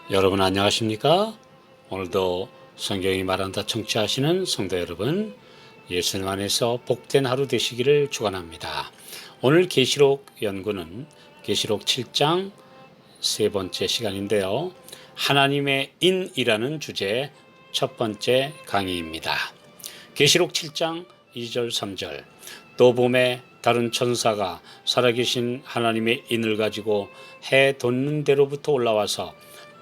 여러분 안녕하십니까? 오늘도 성경이 말한다 청취하시는 성도 여러분, 예수님 안에서 복된 하루 되시기를 축원합니다. 오늘 계시록 연구는 계시록 7장 세 번째 시간인데요. 하나님의 인이라는 주제의 첫 번째 강의입니다. 계시록 7장 2절 3절 또 봄에 다른 천사가 살아계신 하나님의 인을 가지고 해 돋는 데로부터 올라와서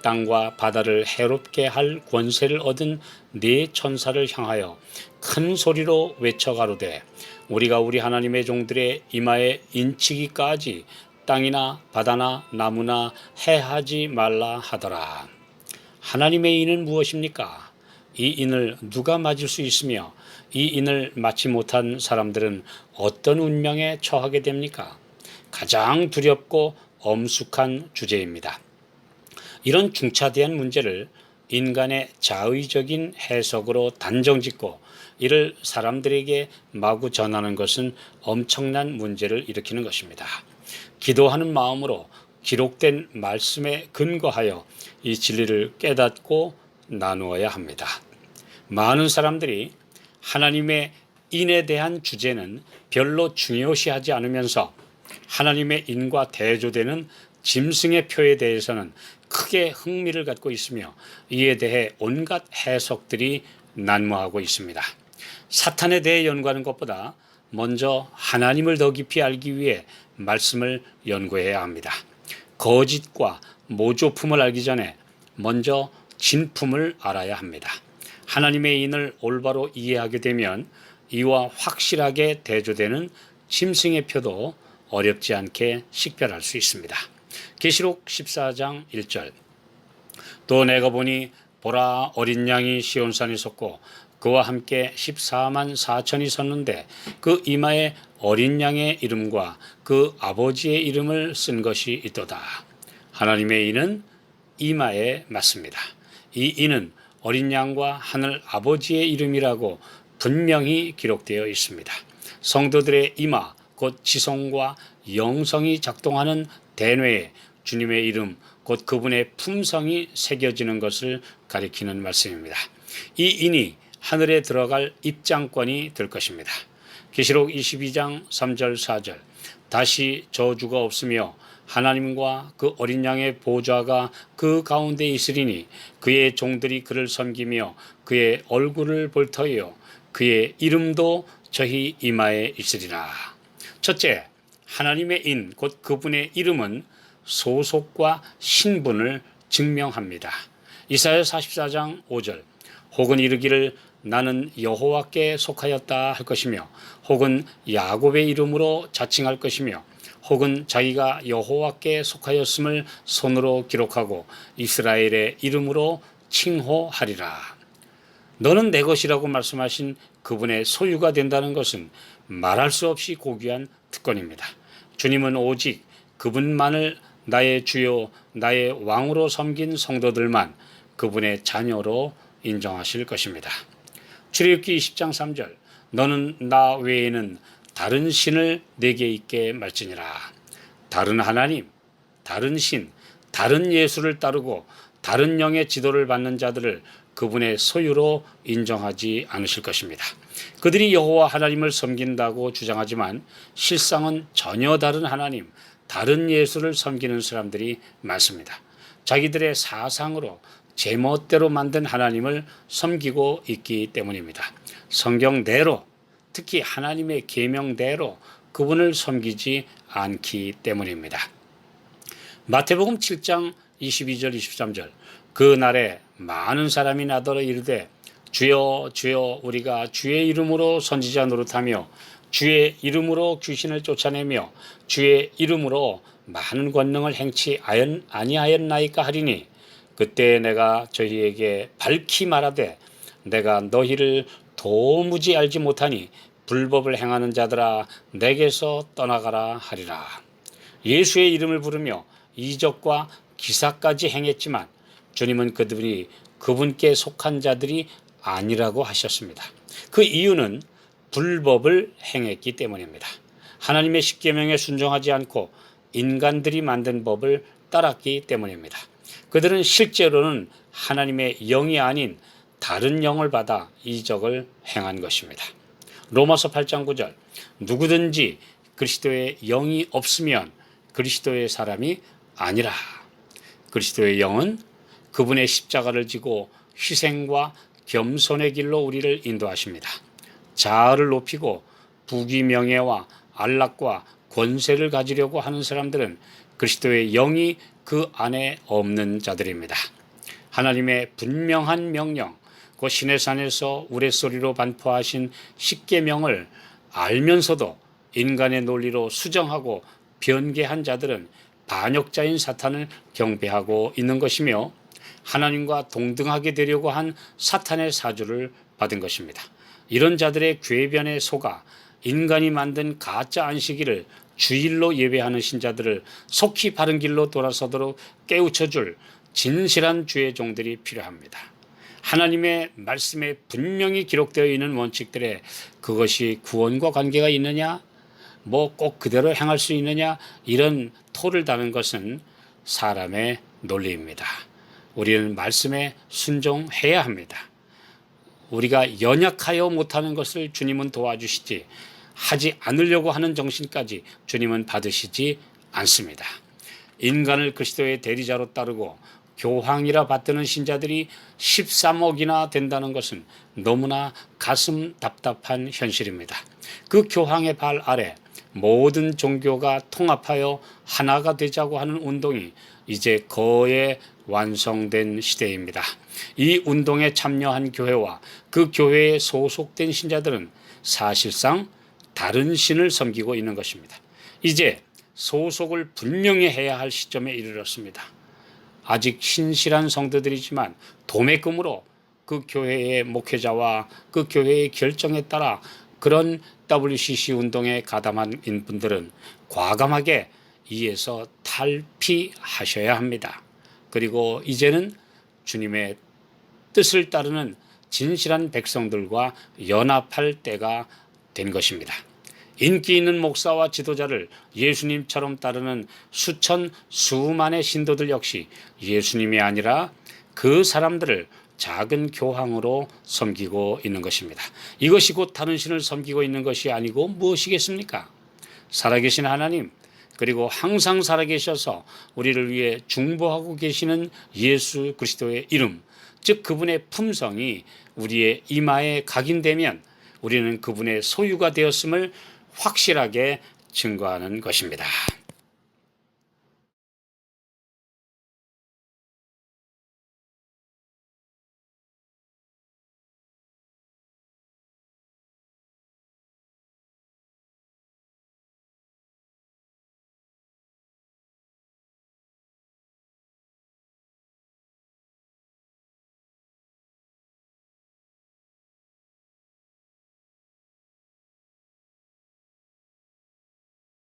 땅과 바다를 해롭게 할 권세를 얻은 네 천사를 향하여 큰 소리로 외쳐 가로되 우리가 우리 하나님의 종들의 이마에 인치기까지 땅이나 바다나 나무나 해하지 말라 하더라. 하나님의 인은 무엇입니까? 이 인을 누가 맞을 수 있으며 이 인을 맞지 못한 사람들은 어떤 운명에 처하게 됩니까? 가장 두렵고 엄숙한 주제입니다. 이런 중차대한 문제를 인간의 자의적인 해석으로 단정짓고 이를 사람들에게 마구 전하는 것은 엄청난 문제를 일으키는 것입니다. 기도하는 마음으로 기록된 말씀에 근거하여 이 진리를 깨닫고 나누어야 합니다. 많은 사람들이 하나님의 인에 대한 주제는 별로 중요시하지 않으면서 하나님의 인과 대조되는 짐승의 표에 대해서는 크게 흥미를 갖고 있으며 이에 대해 온갖 해석들이 난무하고 있습니다. 사탄에 대해 연구하는 것보다 먼저 하나님을 더 깊이 알기 위해 말씀을 연구해야 합니다. 거짓과 모조품을 알기 전에 먼저 진품을 알아야 합니다. 하나님의 인을 올바로 이해하게 되면 이와 확실하게 대조되는 짐승의 표도 어렵지 않게 식별할 수 있습니다. 계시록 14장 1절 또 내가 보니 보라 어린 양이 시온산에 섰고 그와 함께 14만 4천이 섰는데 그 이마에 어린 양의 이름과 그 아버지의 이름을 쓴 것이 있도다. 하나님의 인은 이마에 맞습니다. 이 인은 어린 양과 하늘 아버지의 이름이라고 분명히 기록되어 있습니다. 성도들의 이마 곧 지성과 영성이 작동하는 대뇌에 주님의 이름 곧 그분의 품성이 새겨지는 것을 가리키는 말씀입니다. 이 인이 하늘에 들어갈 입장권이 될 것입니다. 계시록 22장 3절 4절 다시 저주가 없으며 하나님과 그 어린 양의 보좌가 그 가운데 있으리니 그의 종들이 그를 섬기며 그의 얼굴을 볼 터이요 그의 이름도 저희 이마에 있으리라. 첫째, 하나님의 인, 곧 그분의 이름은 소속과 신분을 증명합니다. 이사야 44장 5절 혹은 이르기를 나는 여호와께 속하였다 할 것이며 혹은 야곱의 이름으로 자칭할 것이며 혹은 자기가 여호와께 속하였음을 손으로 기록하고 이스라엘의 이름으로 칭호하리라. 너는 내 것이라고 말씀하신 그분의 소유가 된다는 것은 말할 수 없이 고귀한 특권입니다. 주님은 오직 그분만을 나의 주요 나의 왕으로 섬긴 성도들만 그분의 자녀로 인정하실 것입니다. 출애굽기 20장 3절 너는 나 외에는 다른 신을 내게 있게 말지니라. 다른 하나님, 다른 신, 다른 예수를 따르고 다른 영의 지도를 받는 자들을 그분의 소유로 인정하지 않으실 것입니다. 그들이 여호와 하나님을 섬긴다고 주장하지만 실상은 전혀 다른 하나님, 다른 예수를 섬기는 사람들이 많습니다. 자기들의 사상으로 제멋대로 만든 하나님을 섬기고 있기 때문입니다. 성경대로 특히 하나님의 계명대로 그분을 섬기지 않기 때문입니다. 마태복음 7장 22절 23절 그 날에 많은 사람이 나더러 이르되 주여 주여 우리가 주의 이름으로 선지자 노릇하며 주의 이름으로 귀신을 쫓아내며 주의 이름으로 많은 권능을 행치 아니하였나이까 하리니 그때 내가 저희에게 밝히 말하되 내가 너희를 도무지 알지 못하니 불법을 행하는 자들아 내게서 떠나가라 하리라. 예수의 이름을 부르며 이적과 기사까지 행했지만 주님은 그들이 그분께 속한 자들이 아니라고 하셨습니다. 그 이유는 불법을 행했기 때문입니다. 하나님의 십계명에 순종하지 않고 인간들이 만든 법을 따랐기 때문입니다. 그들은 실제로는 하나님의 영이 아닌 다른 영을 받아 이적을 행한 것입니다. 로마서 8장 9절 누구든지 그리스도의 영이 없으면 그리스도의 사람이 아니라. 그리스도의 영은 그분의 십자가를 지고 희생과 겸손의 길로 우리를 인도하십니다. 자아를 높이고 부귀명예와 안락과 권세를 가지려고 하는 사람들은 그리스도의 영이 그 안에 없는 자들입니다. 하나님의 분명한 명령, 그 시내산에서 우레소리로 반포하신 십계명을 알면서도 인간의 논리로 수정하고 변개한 자들은 반역자인 사탄을 경배하고 있는 것이며 하나님과 동등하게 되려고 한 사탄의 사주를 받은 것입니다. 이런 자들의 궤변에 속아 인간이 만든 가짜 안식일을 주일로 예배하는 신자들을 속히 바른 길로 돌아서도록 깨우쳐줄 진실한 주의 종들이 필요합니다. 하나님의 말씀에 분명히 기록되어 있는 원칙들에 그것이 구원과 관계가 있느냐, 꼭 그대로 행할 수 있느냐, 이런 토를 다는 것은 사람의 논리입니다. 우리는 말씀에 순종해야 합니다. 우리가 연약하여 못하는 것을 주님은 도와주시지 하지 않으려고 하는 정신까지 주님은 받으시지 않습니다. 인간을 그리스도의 대리자로 따르고 교황이라 받드는 신자들이 13억이나 된다는 것은 너무나 가슴 답답한 현실입니다. 그 교황의 발 아래 모든 종교가 통합하여 하나가 되자고 하는 운동이 이제 거의 완성된 시대입니다. 이 운동에 참여한 교회와 그 교회에 소속된 신자들은 사실상 다른 신을 섬기고 있는 것입니다. 이제 소속을 분명히 해야 할 시점에 이르렀습니다. 아직 신실한 성도들이지만 도매금으로 그 교회의 목회자와 그 교회의 결정에 따라 그런 WCC 운동에 가담한 분들은 과감하게 이에서 탈피하셔야 합니다. 그리고 이제는 주님의 뜻을 따르는 진실한 백성들과 연합할 때가 된 것입니다. 인기 있는 목사와 지도자를 예수님처럼 따르는 수만의 신도들 역시 예수님이 아니라 그 사람들을 작은 교황으로 섬기고 있는 것입니다. 이것이 곧 다른 신을 섬기고 있는 것이 아니고 무엇이겠습니까? 살아계신 하나님, 그리고 항상 살아계셔서 우리를 위해 중보하고 계시는 예수 그리스도의 이름, 즉 그분의 품성이 우리의 이마에 각인되면 우리는 그분의 소유가 되었음을 확실하게 증거하는 것입니다.